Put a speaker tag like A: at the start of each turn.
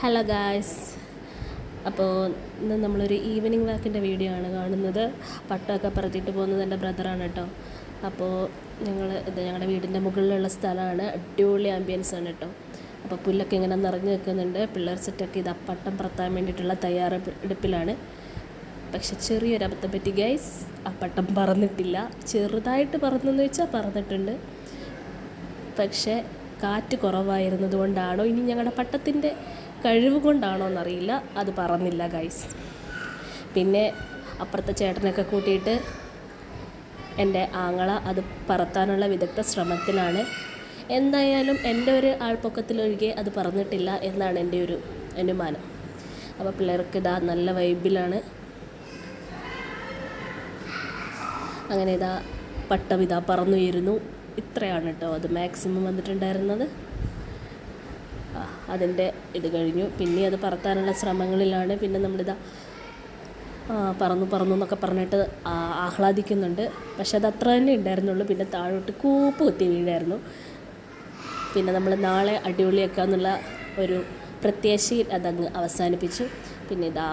A: Hello guys, അപ്പോൾ ഇന്ന് നമ്മളൊരു ഈവനിങ് വാക്കിൻ്റെ വീഡിയോ ആണ് കാണുന്നത്. പട്ടമൊക്കെ പറത്തിയിട്ട് പോകുന്നത് എൻ്റെ ബ്രദറാണ് കേട്ടോ. അപ്പോൾ ഞങ്ങളുടെ വീടിൻ്റെ മുകളിലുള്ള സ്ഥലമാണ്. അടിപൊളി ആംബിയൻസ് ആണ് കേട്ടോ. അപ്പോൾ പുല്ലൊക്കെ ഇങ്ങനെ നിറഞ്ഞു നിൽക്കുന്നുണ്ട്. പിള്ളേർ സെറ്റൊക്കെ ഇത് പട്ടം പറത്താൻ വേണ്ടിയിട്ടുള്ള തയ്യാറെടുപ്പിലാണ്. പക്ഷെ ചെറിയൊരു അബദ്ധം പറ്റി ഗൈസ്, ആ പട്ടം പറന്നിട്ടില്ല. ചെറുതായിട്ട് പറന്നെന്ന് വെച്ചാൽ പറന്നിട്ടുണ്ട്. പക്ഷേ കാറ്റ് കുറവായിരുന്നത് കൊണ്ടാണോ ഇനി ഞങ്ങളുടെ പട്ടത്തിൻ്റെ കഴിവ് കൊണ്ടാണോ എന്നറിയില്ല, അത് പറന്നില്ല ഗൈസ്. പിന്നെ അപ്പുറത്തെ ചേട്ടനൊക്കെ കൂട്ടിയിട്ട് എൻ്റെ ആങ്ങള അത് പറത്താനുള്ള വിദഗ്ധ ശ്രമത്തിലാണ്. എന്തായാലും എൻ്റെ ഒരു ആൾപ്പൊക്കത്തിലൊഴികെ അത് പറന്നിട്ടില്ല എന്നാണ് എൻ്റെ ഒരു അനുമാനം. അപ്പോൾ പിള്ളേർക്ക് ഇതാ നല്ല വൈബിലാണ്. അങ്ങനെ ഇതാ പട്ടം ഇതാ പറന്നുയരുന്നു. ഇത്രയാണ് കേട്ടോ അത് മാക്സിമം വന്നിട്ടുണ്ടായിരുന്നത്. അതിൻ്റെ ഇത് കഴിഞ്ഞു. പിന്നെ അത് പറത്താനുള്ള ശ്രമങ്ങളിലാണ്. പിന്നെ നമ്മളിതാ പറന്നു എന്നൊക്കെ പറഞ്ഞിട്ട് ആഹ്ലാദിക്കുന്നുണ്ട്. പക്ഷെ അത് അത്ര തന്നെ ഉണ്ടായിരുന്നുള്ളൂ. പിന്നെ താഴോട്ട് കൂപ്പ് കുത്തി വീഴായിരുന്നു. പിന്നെ നമ്മൾ നാളെ അടിപൊളിയാക്കാന്നുള്ള ഒരു പ്രത്യാശയിൽ അതങ്ങ് അവസാനിപ്പിച്ചു. പിന്നെ ഇതാ